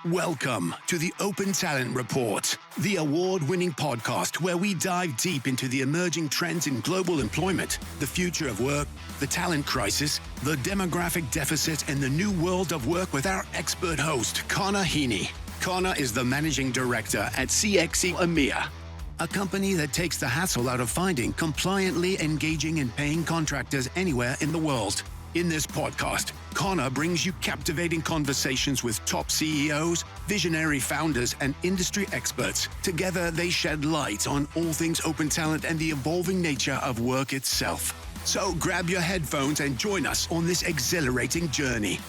Welcome to the Open Talent Report, the award-winning podcast where we dive deep into the emerging trends in global employment, the future of work, the talent crisis, the demographic deficit, and the new world of work with our expert host, Connor Heaney. Connor is the managing director at CXE EMEA, a company that takes the hassle out of finding, compliantly engaging and paying contractors anywhere in the world. In this podcast, Connor brings you captivating conversations with top CEOs, visionary founders, and industry experts. Together, they shed light on all things open talent and the evolving nature of work itself. So grab your headphones and join us on this exhilarating journey.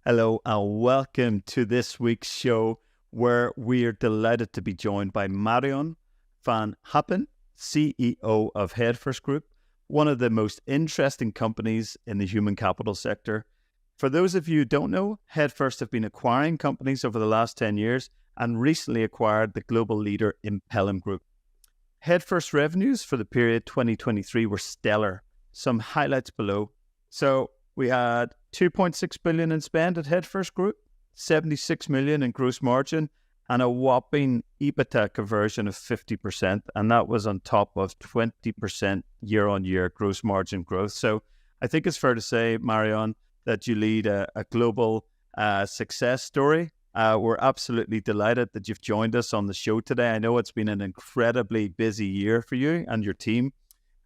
Hello and welcome to this week's show, where we are delighted to be joined by Marion Van Happen, CEO of HeadFirst Group, one of the most interesting companies in the human capital sector. For those of you who don't know, HeadFirst have been acquiring companies over the last 10 years and recently acquired the global leader Impellam Group. HeadFirst revenues for the period 2023 were stellar. Some highlights below. So we had 2.6 billion in spend at HeadFirst Group, 76 million in gross margin, and a whopping EBITDA conversion of 50%, and that was on top of 20% year-on-year gross margin growth. So I think it's fair to say, Marion, that you lead a global success story. We're absolutely delighted that you've joined us on the show today. I know it's been an incredibly busy year for you and your team.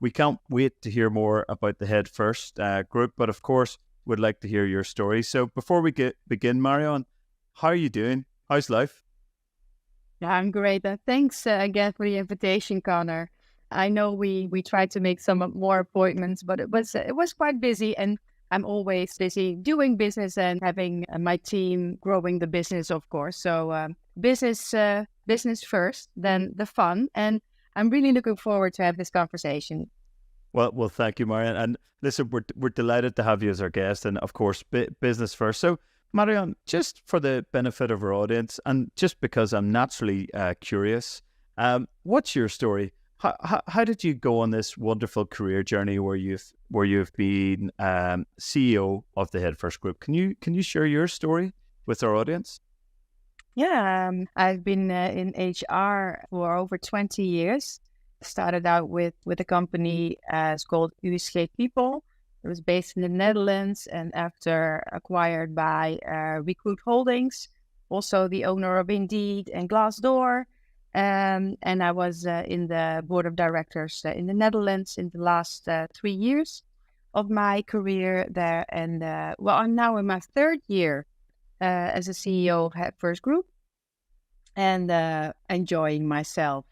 We can't wait to hear more about the HeadFirst Group, but of course, we'd like to hear your story. So before we begin, Marion, how are you doing? How's life? Yeah, I'm great. Thanks again for the invitation, Connor. I know we tried to make some more appointments, but it was quite busy, and I'm always busy doing business and having my team growing the business, of course. So business first, then the fun, and I'm really looking forward to have this conversation. Well, thank you, Marion. And listen, we're delighted to have you as our guest, and of course, business first. So, Marion, just for the benefit of our audience, and just because I'm naturally curious, what's your story? How did you go on this wonderful career journey where you've been CEO of the HeadFirst Group? Can you share your story with our audience? Yeah, I've been in HR for over 20 years. Started out with a company it's called USG People. It was based in the Netherlands, and after acquired by Recruit Holdings, also the owner of Indeed and Glassdoor. And I was in the board of directors in the Netherlands in the last 3 years of my career there. And I'm now in my third year as a CEO of HeadFirst Group, and enjoying myself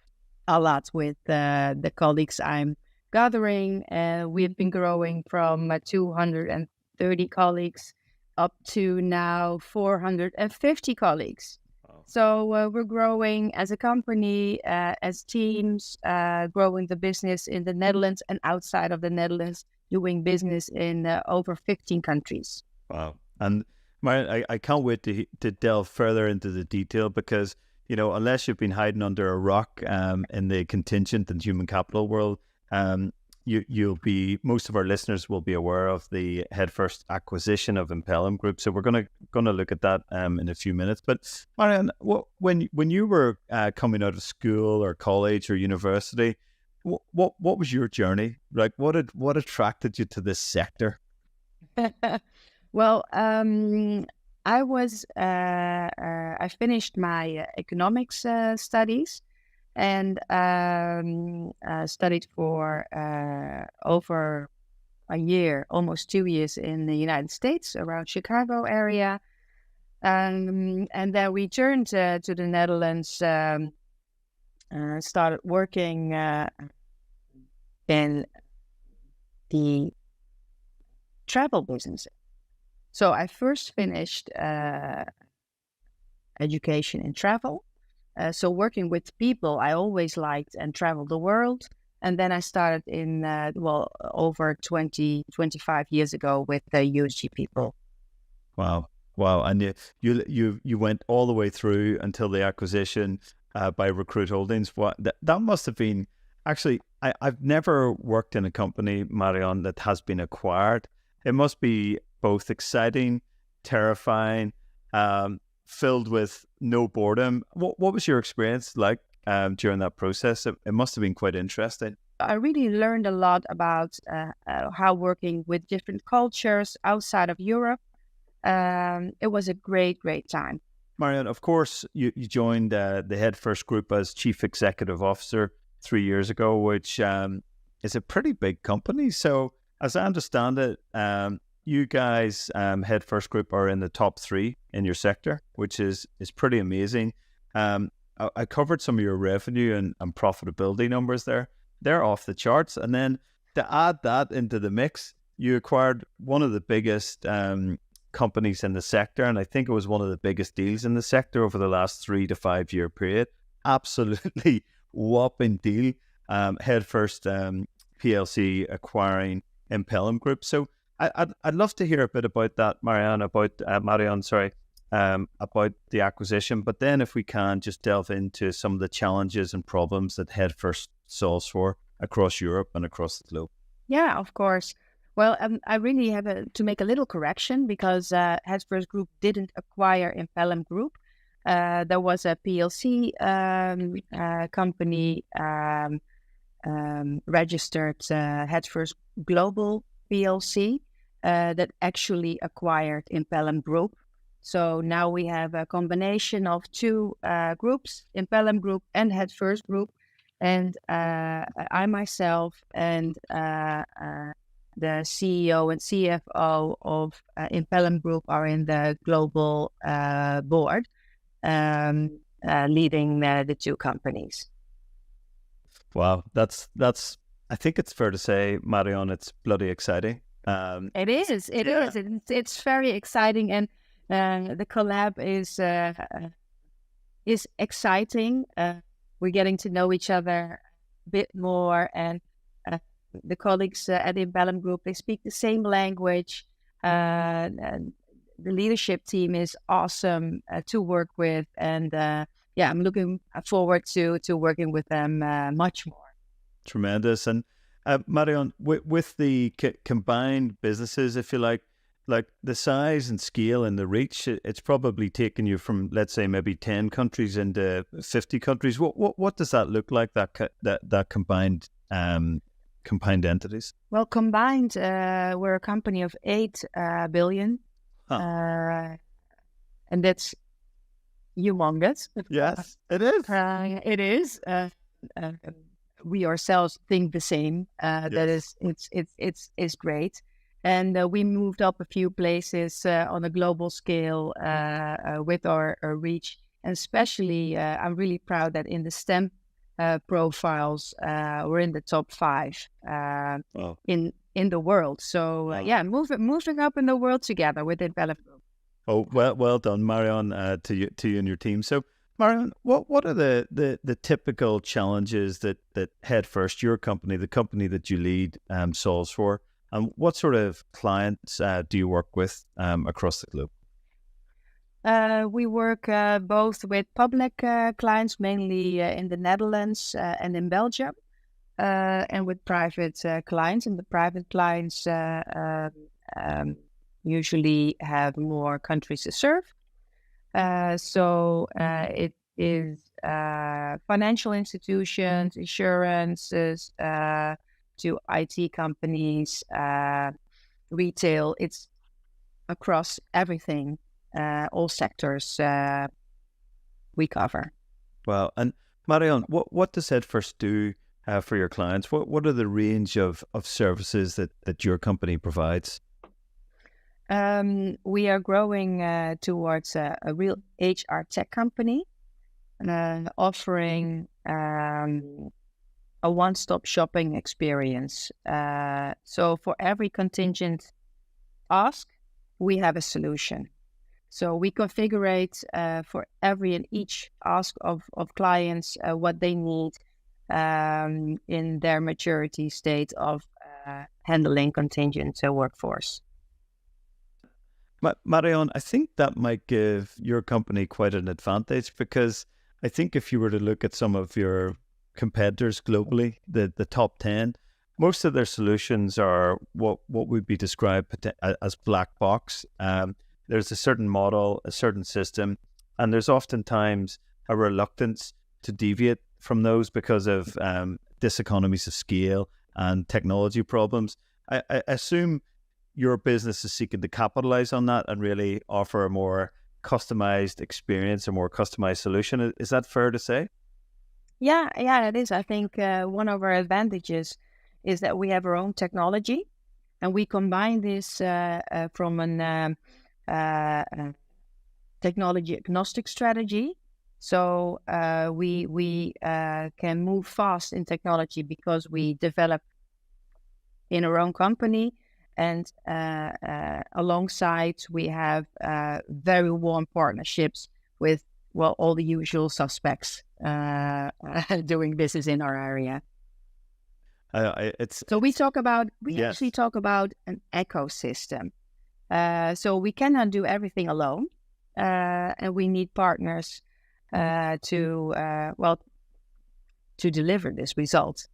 a lot with the colleagues I'm gathering. We've been growing from 230 colleagues up to now 450 colleagues. Wow. So we're growing as a company, as teams, growing the business in the Netherlands and outside of the Netherlands, doing business in over 15 countries. Wow. And Marion, I can't wait to delve further into the detail, because, you know, unless you've been hiding under a rock in the contingent and human capital world, most of our listeners will be aware of the HeadFirst acquisition of Impellam Group. So we're gonna look at that in a few minutes. But Marion, when you were coming out of school or college or university, what was your journey like? What attracted you to this sector? Well, I finished my economics studies, and studied for over a year, almost 2 years in the United States, around Chicago area. And then we returned to the Netherlands, started working in the travel business. So I first finished education in travel. So working with people, I always liked and traveled the world. And then I started in, over 25 years ago with the USG People. Wow. And you went all the way through until the acquisition by Recruit Holdings. That must have been, actually, I've never worked in a company, Marion, that has been acquired. it must be both exciting, terrifying, filled with no boredom. What was your experience like during that process? It must have been quite interesting. I really learned a lot about how working with different cultures outside of Europe. It was a great time. Marion, of course, you joined the HeadFirst Group as Chief Executive Officer 3 years ago, which is a pretty big company. So as I understand it, you guys, HeadFirst Group, are in the top 3 in your sector, which is pretty amazing. I covered some of your revenue and profitability numbers there. They're off the charts. And then to add that into the mix, you acquired one of the biggest companies in the sector, and I think it was one of the biggest deals in the sector over the last 3 to 5 year period. Absolutely whopping deal. HeadFirst PLC acquiring Impellam Group. So I'd love to hear a bit about that, Marion, about the acquisition. But then if we can just delve into some of the challenges and problems that HeadFirst solves for across Europe and across the globe. Yeah, of course. Well, I really have to make a little correction because HeadFirst Group didn't acquire Impellam Group. There was a PLC company registered HeadFirst Global PLC that actually acquired Impellam Group. So now we have a combination of 2 groups, Impellam Group and HeadFirst Group. And I myself and the CEO and CFO of Impellam Group are in the global board, leading the 2 companies. Wow, that's. I think it's fair to say, Marion, it's bloody exciting. It is. It's very exciting, and the collab is exciting. We're getting to know each other a bit more, and the colleagues at the Impellam Group, they speak the same language. And the leadership team is awesome to work with, and I'm looking forward to working with them much more. Tremendous. And Marion, with the combined businesses, if you like the size and scale and the reach, it's probably taken you from, let's say, maybe 10 countries into 50 countries. What does that look like, that combined entities? Well, combined, we're a company of 8 billion. And that's humongous. Yes, it is. It is. We ourselves think the same. Yes. That is, it's great. And we moved up a few places on a global scale with our reach. And especially, I'm really proud that in the STEM profiles, we're in the top 5 in the world. So moving up in the world together with Impellam Group. Oh, well done, Marion, to you and your team. So, Marion, what are the typical challenges that HeadFirst, your company, the company that you lead, solves for? And what sort of clients do you work with across the globe? We work both with public clients, mainly in the Netherlands and in Belgium, and with private clients. And the private clients usually have more countries to serve. So it is financial institutions, insurances, to IT companies, retail. It's across everything, all sectors we cover. Well, and Marion, what does HeadFirst do for your clients? What are the range of services that your company provides? We are growing towards a real HR tech company, offering a one-stop shopping experience. So for every contingent ask, we have a solution. So we configure for every and each ask of clients what they need in their maturity state of handling contingent workforce. Marion, I think that might give your company quite an advantage, because I think if you were to look at some of your competitors globally, the top 10, most of their solutions are what would be described as black box. There's a certain model, a certain system, and there's oftentimes a reluctance to deviate from those because of diseconomies of scale and technology problems. I assume your business is seeking to capitalize on that and really offer a more customized experience, a more customized solution. Is that fair to say? Yeah, it is. I think one of our advantages is that we have our own technology, and we combine this from an technology agnostic strategy. So we can move fast in technology because we develop in our own company, and alongside we have very warm partnerships with all the usual suspects doing business in our area. So we actually talk about an ecosystem. So we cannot do everything alone, and we need partners to deliver this result.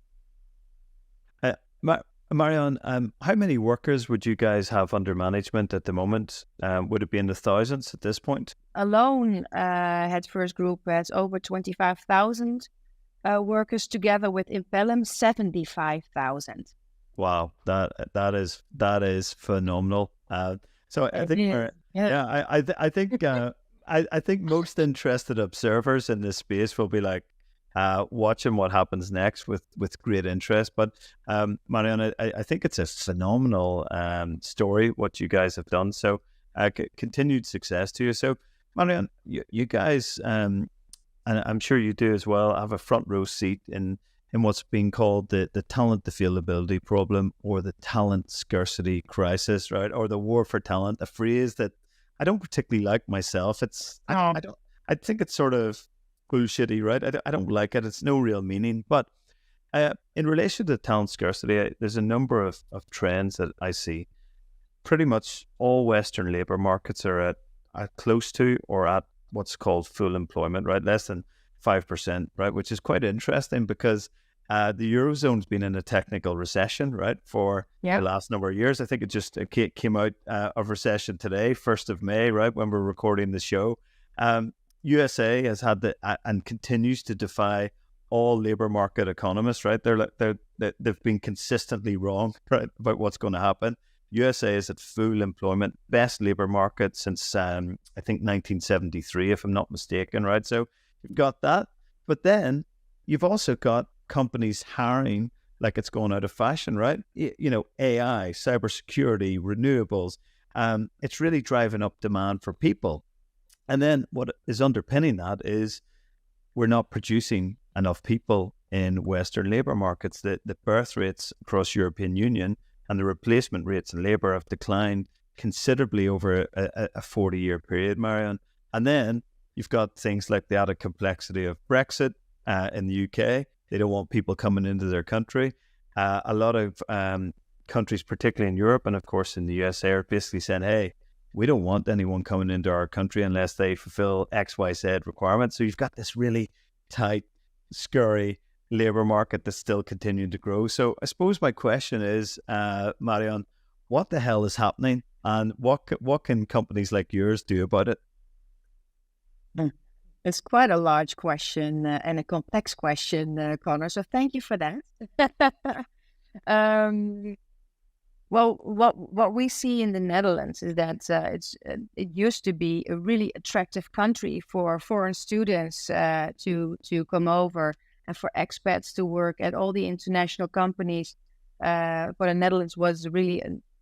Marion, how many workers would you guys have under management at the moment? Would it be in the thousands at this point? Alone, HeadFirst Group has over 25,000 workers, together with Impellam 75,000. Wow, that is phenomenal. So I think I think most interested observers in this space will be like watching what happens next with great interest. But Marion, I think it's a phenomenal story what you guys have done. So continued success to you. So Marion, you guys, and I'm sure you do as well, have a front row seat in what's being called the talent availability problem, or the talent scarcity crisis, right? Or the war for talent, a phrase that I don't particularly like myself. I think it's sort of bullshitty, right? I don't like it. It's no real meaning. But in relation to talent scarcity, there's a number of trends that I see. Pretty much all Western labour markets are at close to or at what's called full employment, right? Less than 5%, right? Which is quite interesting because the Eurozone's been in a technical recession, right, for the last number of years. I think it came out of recession today, 1st of May, right, when we're recording the show. USA has had and continues to defy all labour market economists, right? They've been consistently wrong, right, about what's going to happen. USA is at full employment, best labour market since I think 1973, if I'm not mistaken, right? So you've got that, but then you've also got companies hiring like it's going out of fashion, right? You know, AI, cybersecurity, renewables. It's really driving up demand for people. And then what is underpinning that is we're not producing enough people in Western labour markets. The birth rates across European Union and the replacement rates in labour have declined considerably over a 40-year period, Marion. And then you've got things like the added complexity of Brexit in the UK. They don't want people coming into their country. A lot of countries, particularly in Europe and of course in the USA, are basically saying, hey, we don't want anyone coming into our country unless they fulfill X, Y, Z requirements. So you've got this really tight, scurry labour market that's still continuing to grow. So I suppose my question is, Marion, what the hell is happening, and what can companies like yours do about it? It's quite a large question and a complex question, Connor. So thank you for that. Well, what we see in the Netherlands is that it used to be a really attractive country for foreign students to come over, and for expats to work at all the international companies. But the Netherlands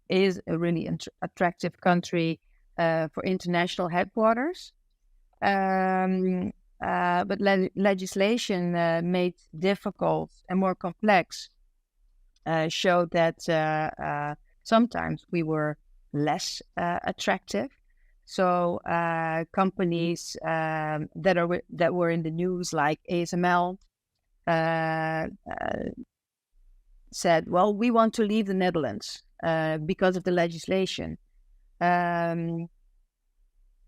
is a really attractive country for international headquarters. But legislation made difficult and more complex showed that sometimes we were less attractive. So companies that were in the news, like ASML, said, well, we want to leave the Netherlands because of the legislation.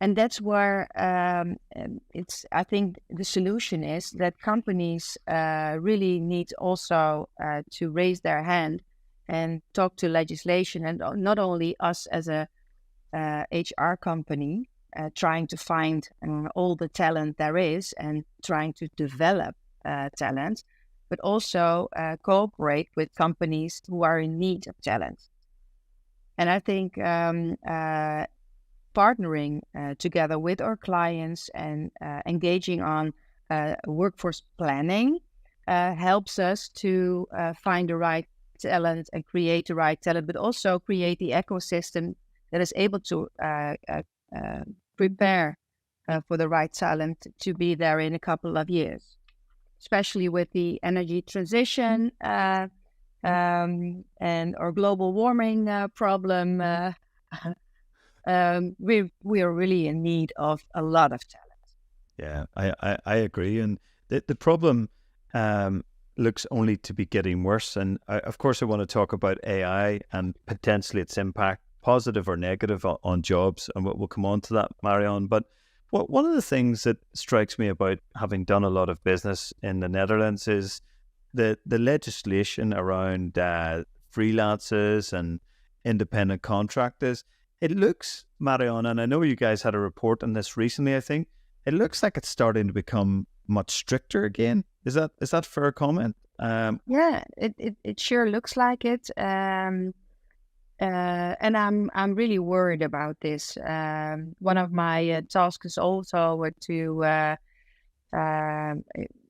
And that's where I think the solution is that companies really need also to raise their hand and talk to legislation, and not only us as a HR company trying to find all the talent there is and trying to develop talent, but also cooperate with companies who are in need of talent. And I think partnering together with our clients and engaging on workforce planning helps us to find the right talent and create the right talent, but also create the ecosystem that is able to prepare for the right talent to be there in a couple of years, especially with the energy transition and our global warming problem. We are really in need of a lot of talent. Yeah, I agree. And the problem looks only to be getting worse. And of course, I want to talk about AI and potentially its impact, positive or negative, on jobs. And we'll come on to that, Marion. But one of the things that strikes me about having done a lot of business in the Netherlands is the legislation around freelancers and independent contractors. It looks, Marion, and I know you guys had a report on this recently, I think, it looks like it's starting to become much stricter again. Is that fair comment? Yeah, it sure looks like it. And I'm really worried about this. One of my tasks is also to,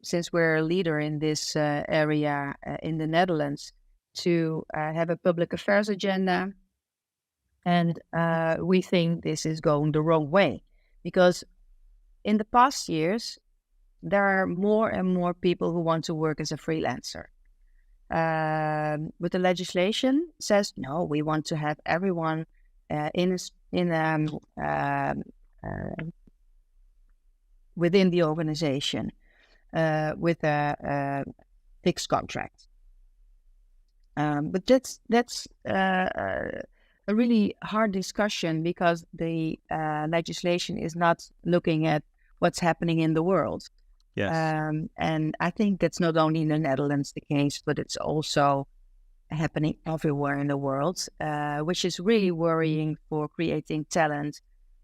since we're a leader in this area in the Netherlands, to have a public affairs agenda. And we think this is going the wrong way, because in the past years, there are more and more people who want to work as a freelancer. But the legislation says, no, we want to have everyone within the organization with a fixed contract. But that's a really hard discussion, because the legislation is not looking at what's happening in the world. Yes. And I think that's not only in the Netherlands the case, but it's also happening everywhere in the world, which is really worrying for creating talent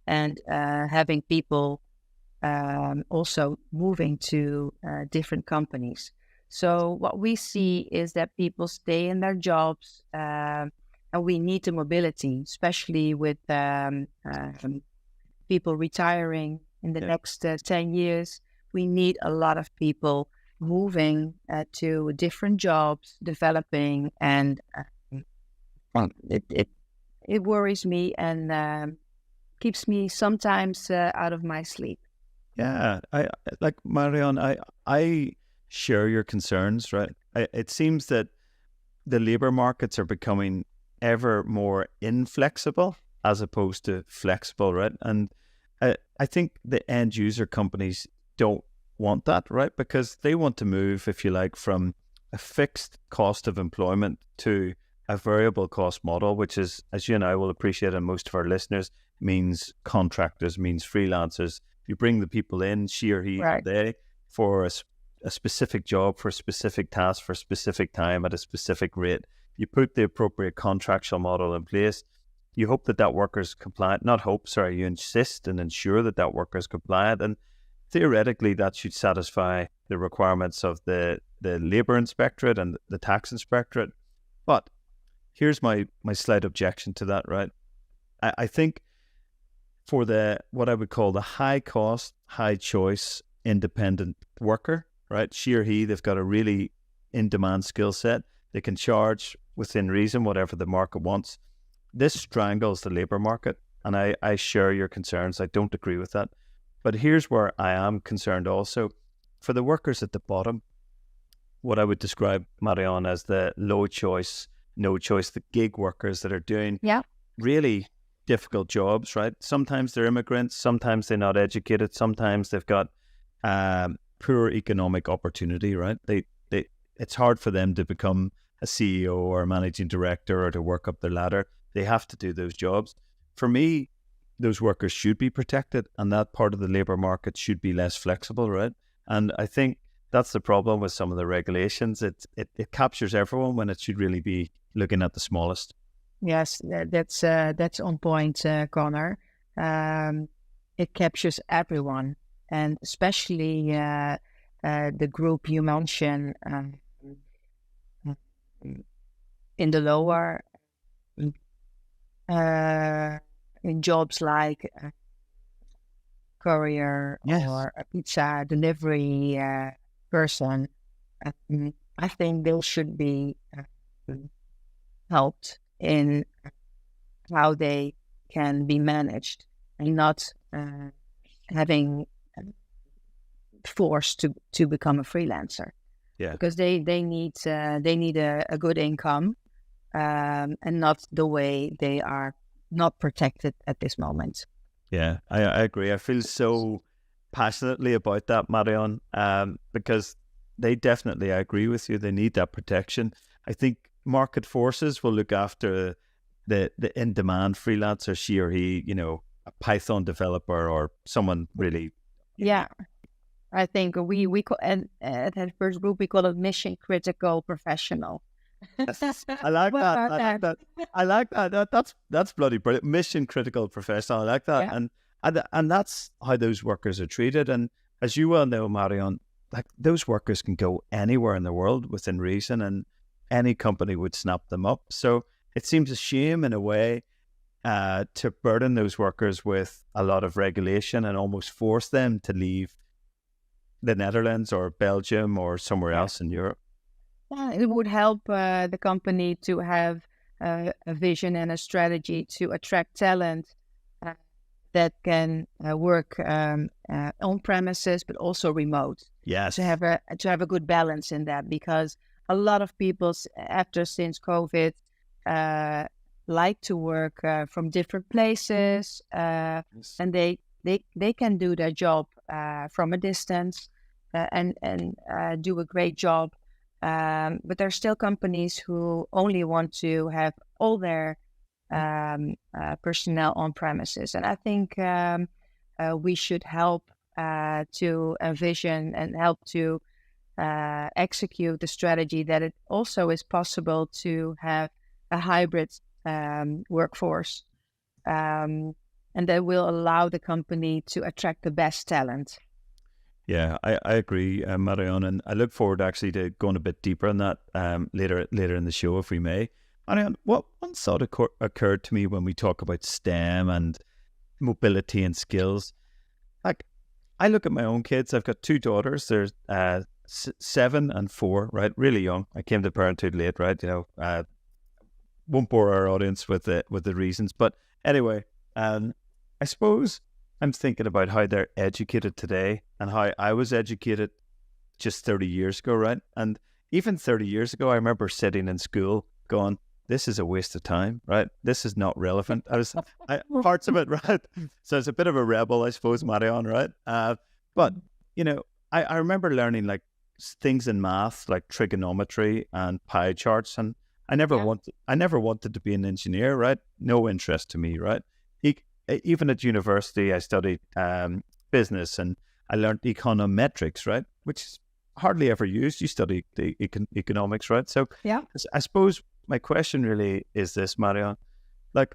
and having people also moving to different companies. So what we see is that people stay in their jobs, and we need the mobility, especially with people retiring in the next 10 years. We need a lot of people moving to different jobs, developing, and it worries me and keeps me sometimes out of my sleep. Yeah, I like Marion. I share your concerns. Right, it seems that the labor markets are becoming ever more inflexible as opposed to flexible. Right, and I think the end user companies don't want that, right? Because they want to move, if you like, from a fixed cost of employment to a variable cost model, which is, as you and I will appreciate, and most of our listeners, means contractors, means freelancers. You bring the people in, she or he or they, for a specific job, for a specific task, for a specific time at a specific rate. You put the appropriate contractual model in place. You hope that worker is compliant, you insist and ensure that worker is compliant. And theoretically, that should satisfy the requirements of the Labour Inspectorate and the Tax Inspectorate. But here's my slight objection to that, right? I think for what I would call the high cost, high choice, independent worker, right? She or he, they've got a really in-demand skill set. They can charge within reason whatever the market wants. This strangles the labour market, and I share your concerns. I don't agree with that. But here's where I am concerned also. For the workers at the bottom, what I would describe, Marion, as the low choice, no choice, the gig workers that are doing really difficult jobs, right? Sometimes they're immigrants, sometimes they're not educated, sometimes they've got poor economic opportunity, right? It's hard for them to become a CEO or a managing director or to work up the ladder. They have to do those jobs. For me, those workers should be protected, and that part of the labour market should be less flexible, right? And I think that's the problem with some of the regulations. It captures everyone when it should really be looking at the smallest. Yes, that's on point, Connor. It captures everyone, and especially the group you mentioned in the lower in jobs like courier or a pizza delivery person. I think they should be helped in how they can be managed and not having forced to become a freelancer. Yeah, because they need a good income, and not the way they are not protected at this moment. Yeah, I agree. I feel so passionately about that, Marion, because I agree with you, they need that protection. I think market forces will look after the in-demand freelancer, she or he, a Python developer or someone really. Yeah. I think we call, and at HeadFirst Group, we call it mission critical professional. I like that. I like that. That's bloody brilliant. Mission critical professional. I like that. Yeah. And that's how those workers are treated. And as you well know, Marion, like those workers can go anywhere in the world within reason, and any company would snap them up. So it seems a shame in a way to burden those workers with a lot of regulation and almost force them to leave the Netherlands or Belgium or somewhere else in Europe. Yeah, it would help the company to have a vision and a strategy to attract talent that can work on premises, but also remote. Yes, to have a good balance in that, because a lot of people since COVID like to work from different places, and they can do their job from a distance and do a great job. But there are still companies who only want to have all their personnel on premises. And I think we should help to envision and help to execute the strategy that it also is possible to have a hybrid workforce. And that will allow the company to attract the best talent. Yeah, I agree, Marion, and I look forward actually to going a bit deeper on that later in the show, if we may. Marion, what one thought occurred to me when we talk about STEM and mobility and skills? Like, I look at my own kids. I've got two daughters. They're 7 and 4, right? Really young. I came to parenthood late, right? Won't bore our audience with the reasons, but anyway, I suppose I'm thinking about how they're educated today and how I was educated just 30 years ago, right? And even 30 years ago, I remember sitting in school going, this is a waste of time, right? This is not relevant. Parts of it, right? So it's a bit of a rebel, I suppose, Marion, right? But, I remember learning like things in math, like trigonometry and pie charts. And I never wanted to be an engineer, right? No interest to me, right? Even at university, I studied business and I learned econometrics, right? Which is hardly ever used. You study the economics, right? So yeah, I suppose my question really is this, Marion. Like,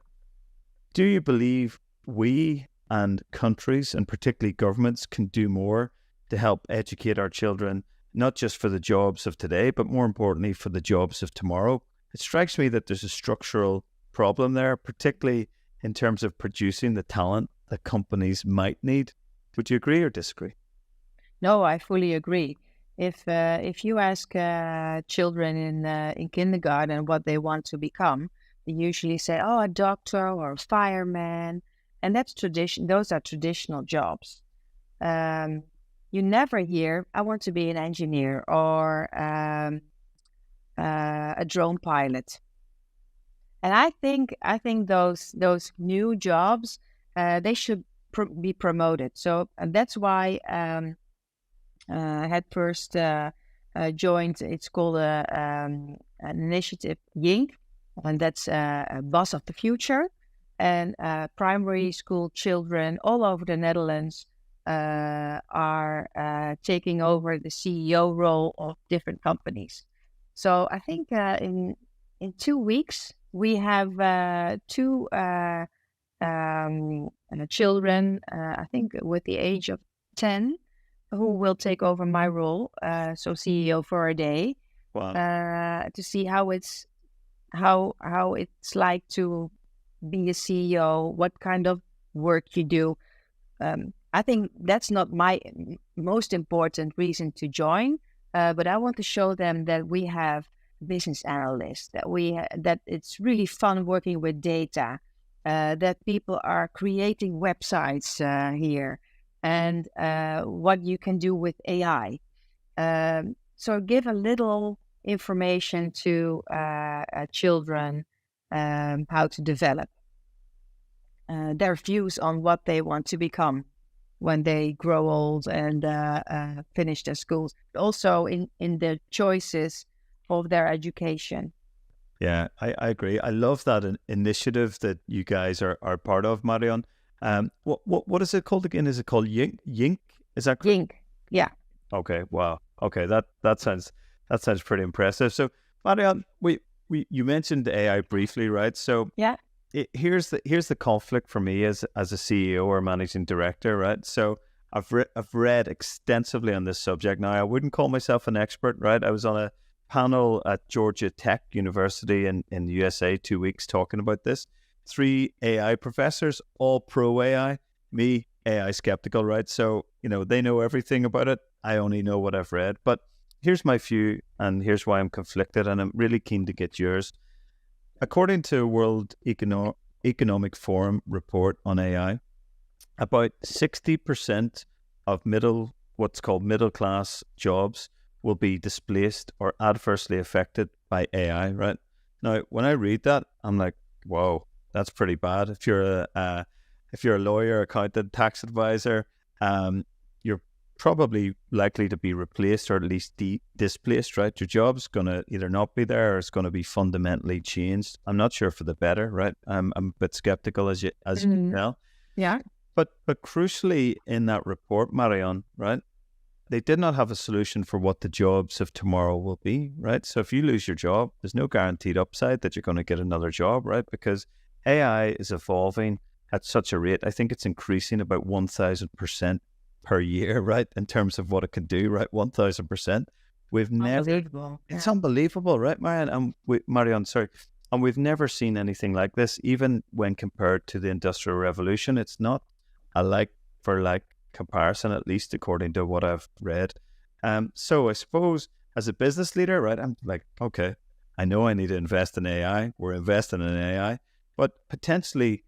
do you believe we and countries, and particularly governments, can do more to help educate our children, not just for the jobs of today, but more importantly for the jobs of tomorrow? It strikes me that there's a structural problem there, particularly in terms of producing the talent that companies might need. Would you agree or disagree? No, I fully agree. If you ask children in kindergarten what they want to become, they usually say, "Oh, a doctor or a fireman," and that's tradition. Those are traditional jobs. You never hear, "I want to be an engineer or a drone pilot." And I think those new jobs they should be promoted. So and that's why HeadFirst joined. It's called an initiative YINK, and that's Boss of the Future. and primary school children all over the Netherlands are taking over the CEO role of different companies. So I think in 2 weeks we have two children, I think with the age of 10, who will take over my role, so CEO for a day, to see how it's like to be a CEO, what kind of work you do. I think that's not my most important reason to join, but I want to show them that we have business analysts, that it's really fun working with data, that people are creating websites here, and what you can do with AI. So give a little information to children, how to develop their views on what they want to become when they grow old and finish their schools. Also in the choices of their education. Yeah, I agree. I love that initiative that you guys are part of, Marion. What is it called again? Is it called Yink? Yink? Is that correct? Yink, yeah. Okay, wow. Okay, that sounds pretty impressive. So, Marion, you mentioned AI briefly, right? So yeah, here's the conflict for me as a CEO or managing director, right? So I've read extensively on this subject. Now, I wouldn't call myself an expert, right? I was on a panel at Georgia Tech University in the USA 2 weeks talking about this. 3 AI professors, all pro AI, me AI skeptical, right? So, they know everything about it. I only know what I've read. But here's my view, and here's why I'm conflicted, and I'm really keen to get yours. According to World Economic Forum report on AI, about 60% of what's called middle class jobs will be displaced or adversely affected by AI, right? Now, when I read that, I'm like, whoa, that's pretty bad. If you're a lawyer, accountant, tax advisor, you're probably likely to be replaced or at least displaced, right? Your job's going to either not be there or it's going to be fundamentally changed. I'm not sure for the better, right? I'm a bit skeptical as you can tell. Yeah. But crucially in that report, Marion, right? They did not have a solution for what the jobs of tomorrow will be, right? So if you lose your job, there's no guaranteed upside that you're going to get another job, right? Because AI is evolving at such a rate. I think it's increasing about 1,000% per year, right? In terms of what it can do, right? 1,000%. It's unbelievable, right, Marion? And we've never seen anything like this, even when compared to the Industrial Revolution. It's not a like for like comparison, at least according to what I've read. So I suppose as a business leader, right, I'm like, okay, I know I need to invest in AI. We're investing in AI, but potentially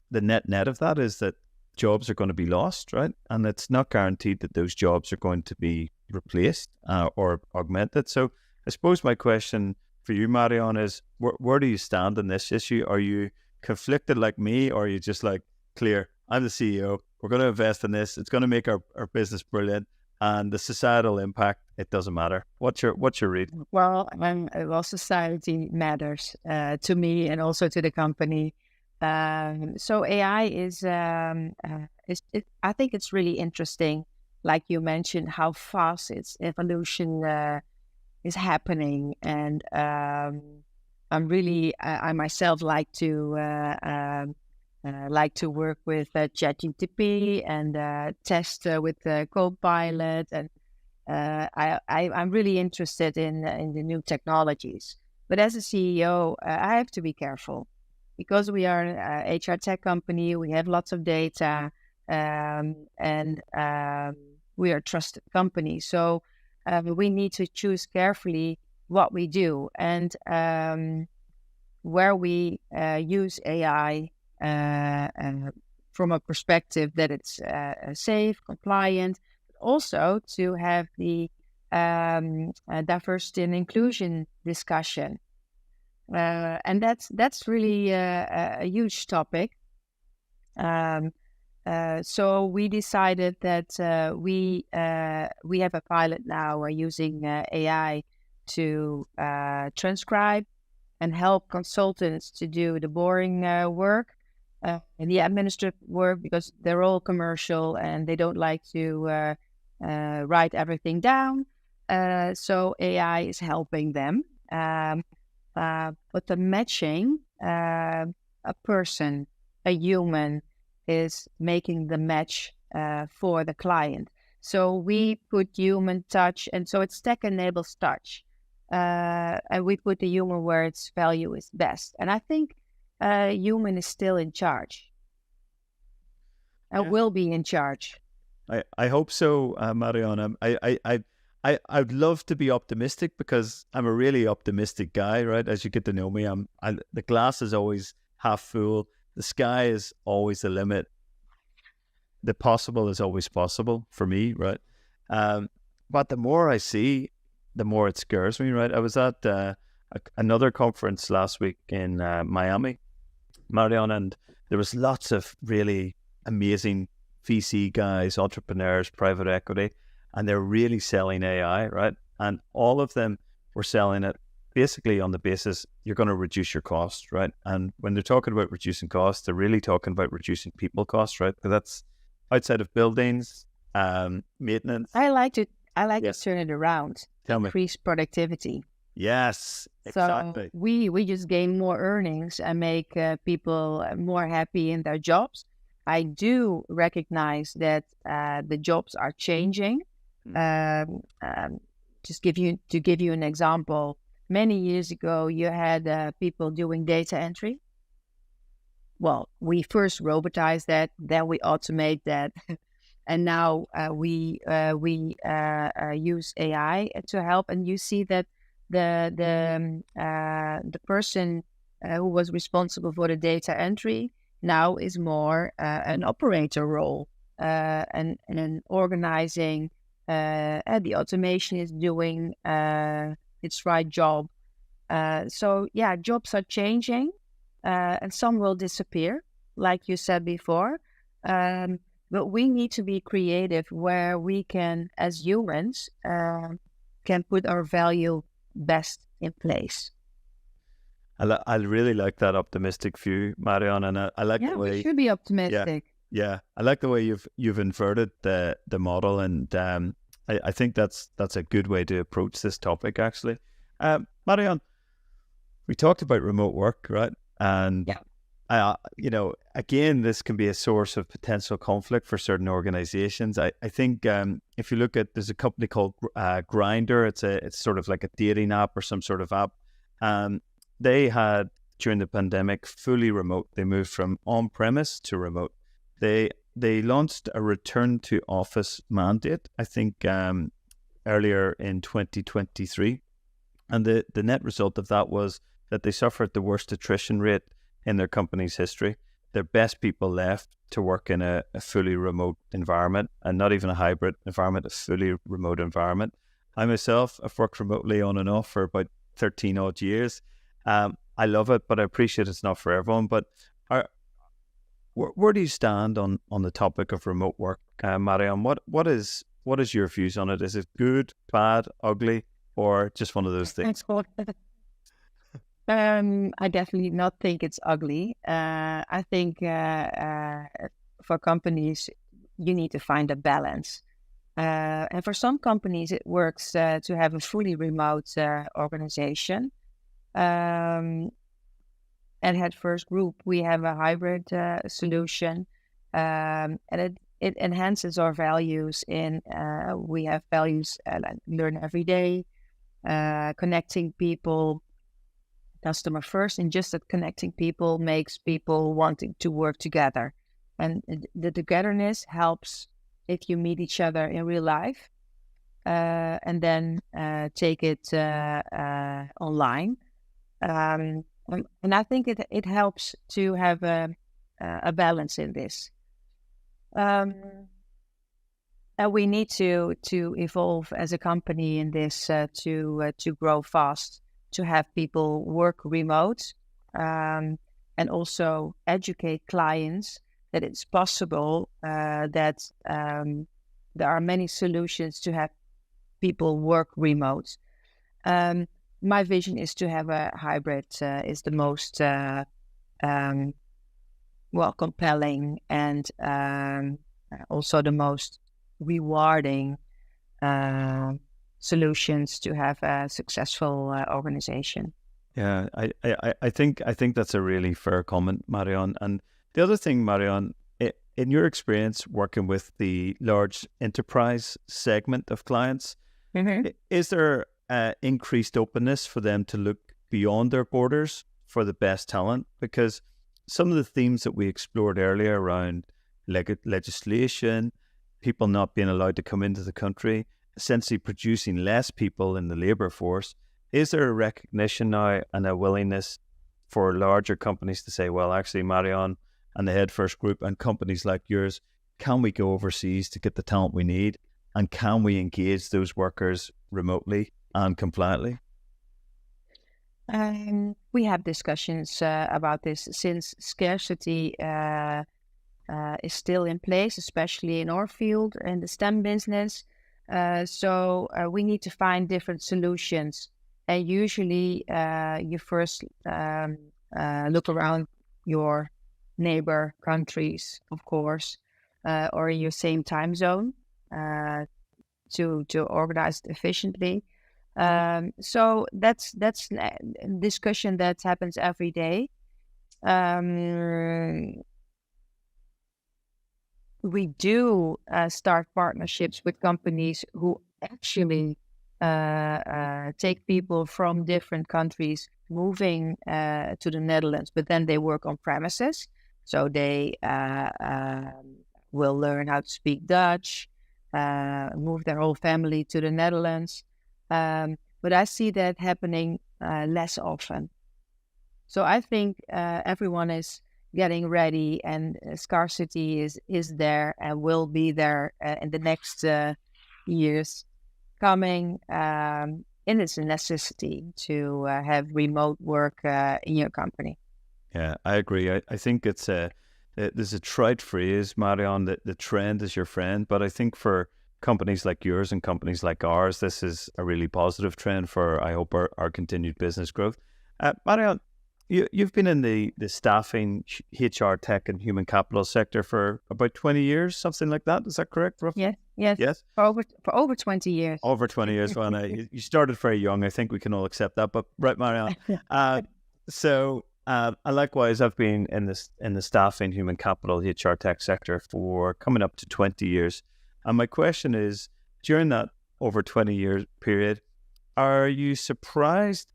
the net of that is that jobs are going to be lost, right? And it's not guaranteed that those jobs are going to be replaced or augmented. So I suppose my question for you, Marion, is where do you stand on this issue? Are you conflicted like me, or are you just like, clear, I'm the CEO, we're going to invest in this, it's going to make our business brilliant, and the societal impact, it doesn't matter? What's your read? Well, society matters to me and also to the company. So AI is I think it's really interesting, like you mentioned, how fast its evolution is happening, and I myself like to work with ChatGPT and test with Copilot, and I'm really interested in the new technologies. But as a CEO, I have to be careful because we are an HR tech company. We have lots of data, and we are a trusted company. So we need to choose carefully what we do and where we use AI from a perspective that it's safe, compliant, but also to have the diversity and inclusion discussion. And that's really a huge topic. So we decided that we have a pilot now. We're using AI to transcribe and help consultants to do the boring work, and the administrative work, because they're all commercial and they don't like to write everything down. So AI is helping them. But the matching, a person, a human, is making the match for the client. So we put human touch, and so it's tech enables touch. And we put the human where its value is best. And I think human is still in charge. And will be in charge. I hope so, Marion. I'd love to be optimistic because I'm a really optimistic guy, right? As you get to know me, the glass is always half full. The sky is always the limit. The possible is always possible for me, right? But the more I see, the more it scares me, right? I was at another conference last week in Miami, Marion, and there was lots of really amazing VC guys, entrepreneurs, private equity, and they're really selling AI, right? And all of them were selling it basically on the basis you're going to reduce your cost, right? And when they're talking about reducing costs, they're really talking about reducing people costs, right? Because that's outside of buildings, maintenance. I like to turn it around. Tell me. Increase productivity. Yes, exactly. So we just gain more earnings and make people more happy in their jobs. I do recognize that the jobs are changing. Just give you an example. Many years ago, you had people doing data entry. Well, we first robotized that, then we automate that, and now we use AI to help. And you see that the person who was responsible for the data entry now is more an operator role, and an organizing. The automation is doing its right job. So yeah, jobs are changing, and some will disappear, like you said before. But we need to be creative where we can, as humans, can put our value best in place. I really like that optimistic view, Marion, and I like the way we should be optimistic. Yeah, I like the way you've inverted the model, and I think that's a good way to approach this topic. Actually, Marion, we talked about remote work, right? And again, this can be a source of potential conflict for certain organizations. I think if you look at, there's a company called Grindr. It's sort of like a dating app or some sort of app. They had, during the pandemic, fully remote. They moved from on-premise to remote. They launched a return to office mandate, I think, earlier in 2023. And the net result of that was that they suffered the worst attrition rate in their company's history. Their best people left to work in a fully remote environment, and not even a hybrid environment, a fully remote environment. I myself have worked remotely on and off for about 13 odd years. I love it, but I appreciate it's not for everyone. But where do you stand on the topic of remote work, Marion? What is your views on it? Is it good, bad, ugly, or just one of those things? I definitely not think it's ugly. I think for companies, you need to find a balance. And for some companies, it works to have a fully remote organization. At HeadFirst Group, we have a hybrid solution, and it enhances our values. We have values like learn every day, connecting people, customer first, and just that connecting people makes people wanting to work together. And the togetherness helps if you meet each other in real life, and then take it online. And I think it helps to have a balance in this. And we need to evolve as a company in this to grow fast, to have people work remote, and also educate clients that it's possible, that there are many solutions to have people work remote. My vision is to have a hybrid, is the most compelling and also the most rewarding solutions to have a successful organization. Yeah, I think that's a really fair comment, Marion. And the other thing, Marion, in your experience working with the large enterprise segment of clients, is there increased openness for them to look beyond their borders for the best talent? Because some of the themes that we explored earlier around legislation, people not being allowed to come into the country, essentially producing less people in the labour force, is there a recognition now and a willingness for larger companies to say, well, actually, Marion and the HeadFirst Group and companies like yours, can we go overseas to get the talent we need? And can we engage those workers remotely and compliantly? We have discussions about this since scarcity is still in place, especially in our field, in the STEM business. So we need to find different solutions. And usually you first look around your neighbor countries, of course, or in your same time zone to organize it efficiently. So that's a discussion that happens every day. We do start partnerships with companies who actually take people from different countries moving to the Netherlands, but then they work on premises. So they will learn how to speak Dutch, move their whole family to the Netherlands. But I see that happening less often. So I think everyone is getting ready, and scarcity is there and will be there in the next years coming. And it's a necessity to have remote work in your company. Yeah, I agree. I think there's a trite phrase, Marion, that the trend is your friend. But I think for companies like yours and companies like ours, this is a really positive trend for, I hope, our continued business growth. Marion, you've been in the staffing, HR, tech, and human capital sector for about 20 years, something like that. Is that correct, roughly? Yes. For over 20 years. Over 20 years. Well, you started very young. I think we can all accept that. But right, Marion. Likewise, I've been in the staffing, human capital, HR, tech sector for coming up to 20 years. And my question is, during that over 20-year period, are you surprised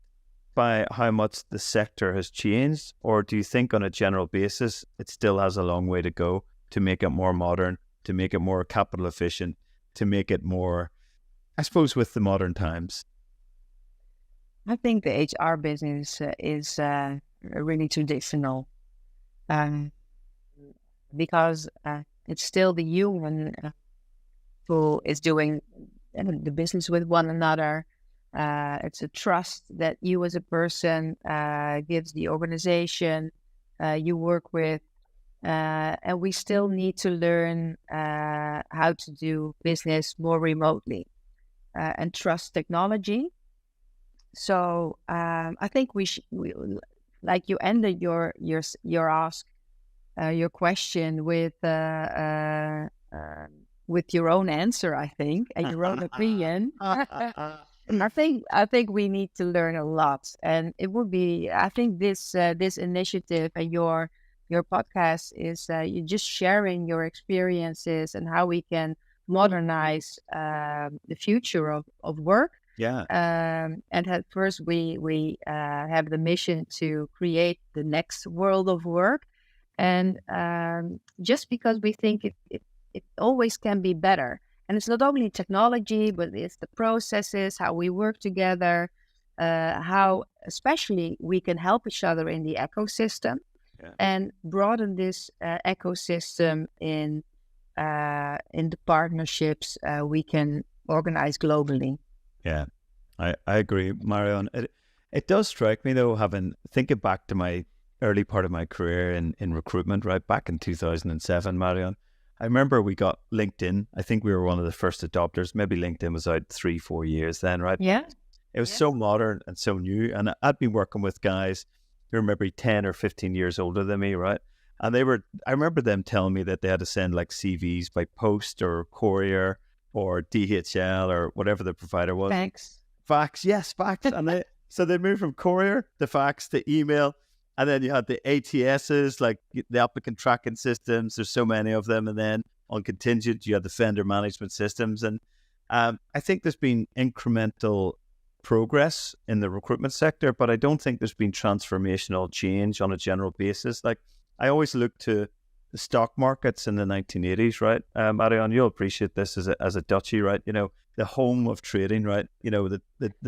by how much the sector has changed, or do you think on a general basis it still has a long way to go to make it more modern, to make it more capital efficient, to make it more, I suppose, with the modern times? I think the HR business is really traditional because it's still the human who is doing the business with one another. It's a trust that you as a person gives the organization you work with. And we still need to learn how to do business more remotely and trust technology. So I think we like you ended your ask, your question with your own answer, I think, and your own opinion. I think we need to learn a lot, and it would be. I think this initiative and your podcast is you're just sharing your experiences and how we can modernize the future of work. Yeah. And at first we have the mission to create the next world of work, and just because we think it always can be better. And it's not only technology, but it's the processes, how we work together, how especially we can help each other in the ecosystem and broaden this ecosystem in the partnerships we can organize globally. Yeah, I agree, Marion. It does strike me, though, thinking back to my early part of my career in recruitment, right back in 2007, Marion. I remember we got LinkedIn. I think we were one of the first adopters. Maybe LinkedIn was out 3-4 years then, right? Yeah. It was so modern and so new. And I'd been working with guys who were maybe 10 or 15 years older than me, right? And I remember them telling me that they had to send like CVs by post or courier or DHL or whatever the provider was. Fax, yes, fax. And so they moved from courier to fax to email. And then you had the ATSs, like the applicant tracking systems. There's so many of them. And then on contingent, you had the vendor management systems. And I think there's been incremental progress in the recruitment sector, but I don't think there's been transformational change on a general basis. Like I always look to the stock markets in the 1980s, right? Marion, you'll appreciate this as a Dutchie, right? You know, the home of trading, right? You know, the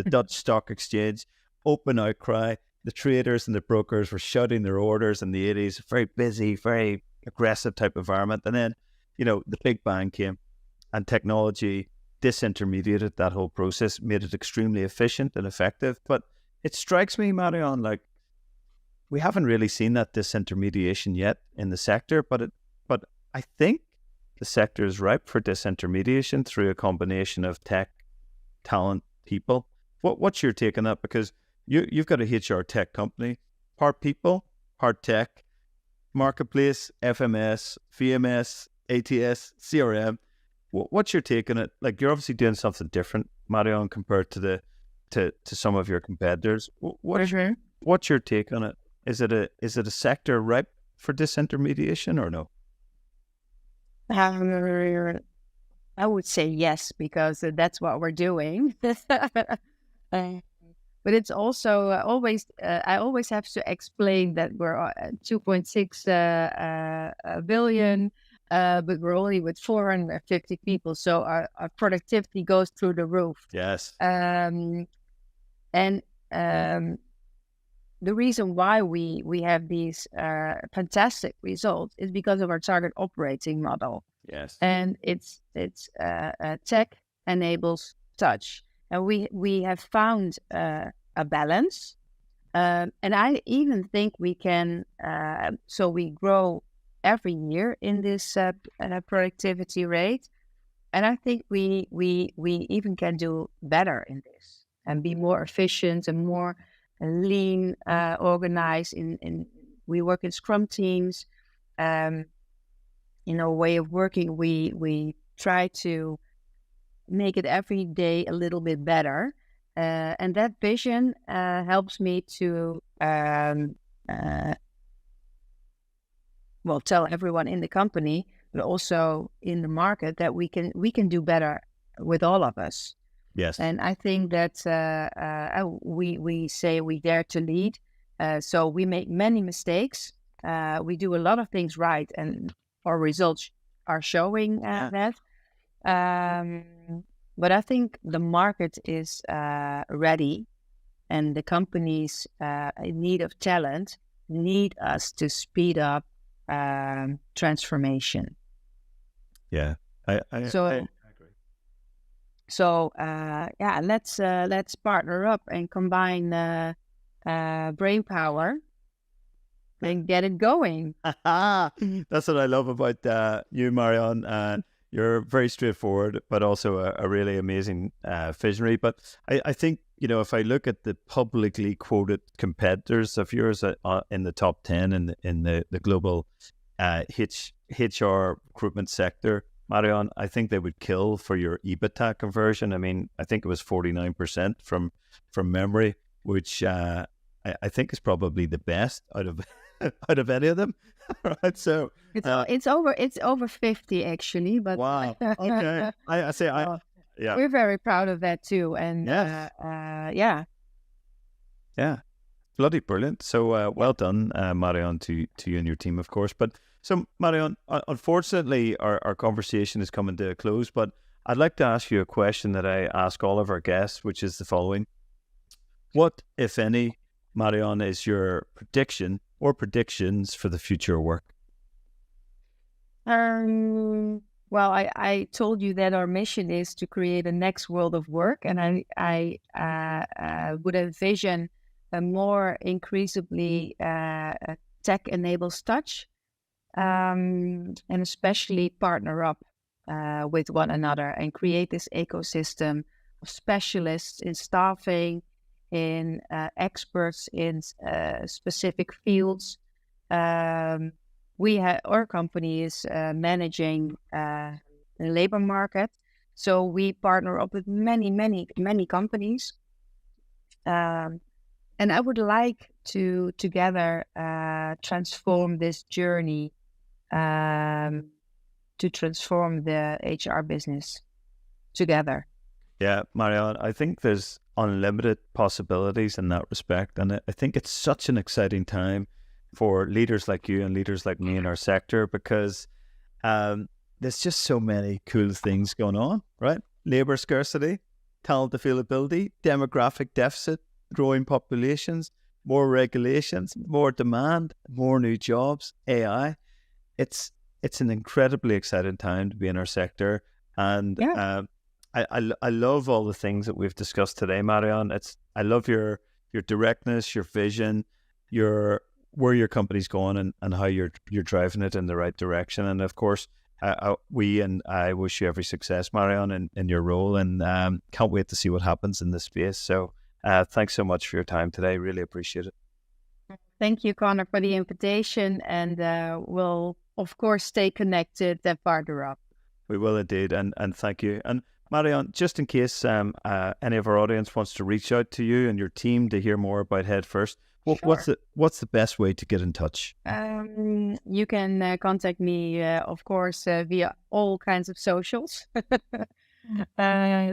Dutch stock exchange, open outcry. The traders and the brokers were shouting their orders in the 80s, very busy, very aggressive type environment. And then, you know, the big bang came and technology disintermediated that whole process, made it extremely efficient and effective. But it strikes me, Marion, like we haven't really seen that disintermediation yet in the sector, but I think the sector is ripe for disintermediation through a combination of tech, talent, people. What's your take on that? Because you've got a HR tech company, part people, part tech, marketplace, FMS, VMS, ATS, CRM. What's your take on it? Like you're obviously doing something different, Marion, compared to some of your competitors. What's your take on it? Is it a sector ripe for disintermediation or no? I would say yes, because that's what we're doing. But it's also I always have to explain that we're 2.6 billion, but we're only with 450 people. So our productivity goes through the roof. Yes. And the reason why we have these fantastic results is because of our target operating model. Yes. And it's tech enables touch. And we have found a balance. And I even think we can, so we grow every year in this productivity rate. And I think we even can do better in this and be more efficient and more lean, organized. We work in Scrum teams. Way of working, we try to make it every day a little bit better. And that vision helps me to tell everyone in the company, but also in the market, that we can do better with all of us. Yes. And I think that we say we dare to lead. So we make many mistakes. We do a lot of things right, and our results are showing that. But I think the market is ready, and the companies in need of talent need us to speed up transformation. Yeah, I agree. So let's partner up and combine brain power and get it going. That's what I love about you, Marion. You're very straightforward, but also a really amazing visionary. But I think, if I look at the publicly quoted competitors of yours in the top 10 in the global HR recruitment sector, Marion, I think they would kill for your EBITDA conversion. I mean, I think it was 49% from memory, which I think is probably the best out of any of them. Right, so it's over 50 actually, but wow. Okay, yeah, we're very proud of that too, and yes. Yeah, bloody brilliant. So well done, Marion, to you and your team, of course. But so Marion, unfortunately, our conversation is coming to a close. But I'd like to ask you a question that I ask all of our guests, which is the following: what, if any, Marion, is your prediction or predictions for the future of work? Well, I told you that our mission is to create a next world of work, and I would envision a more increasingly tech enables touch, and especially partner up with one another and create this ecosystem of specialists in staffing, in experts in specific fields, our company is managing the labor market. So we partner up with many companies. And I would like to together transform this journey to transform the HR business together. Yeah, Marion, I think there's unlimited possibilities in that respect. And I think it's such an exciting time for leaders like you and leaders like me in our sector, because there's just so many cool things going on, right? Labor scarcity, talent availability, demographic deficit, growing populations, more regulations, more demand, more new jobs, AI. It's an incredibly exciting time to be in our sector. And I love all the things that we've discussed today, Marion. I love your directness, your vision, where your company's going and how you're driving it in the right direction. And of course, I wish you every success, Marion, in your role, and can't wait to see what happens in this space. So thanks so much for your time today. Really appreciate it. Thank you, Connor, for the invitation, and we'll of course stay connected and partner up. We will indeed, and thank you. And Marion, just in case any of our audience wants to reach out to you and your team to hear more about HeadFirst, what's the best way to get in touch? You can contact me, of course, via all kinds of socials.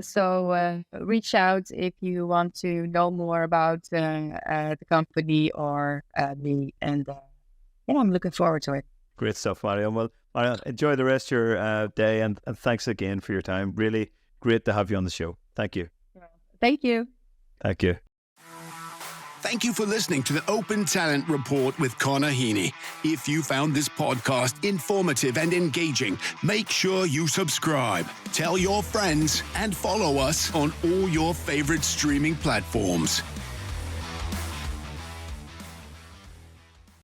So reach out if you want to know more about the company or me, and I'm looking forward to it. Great stuff, Marion. Well, Marion, enjoy the rest of your day, and thanks again for your time. Really great to have you on the show. Thank you. Thank you. Thank you. Thank you for listening to the Open Talent Report with Connor Heaney. If you found this podcast informative and engaging, make sure you subscribe, tell your friends, and follow us on all your favorite streaming platforms.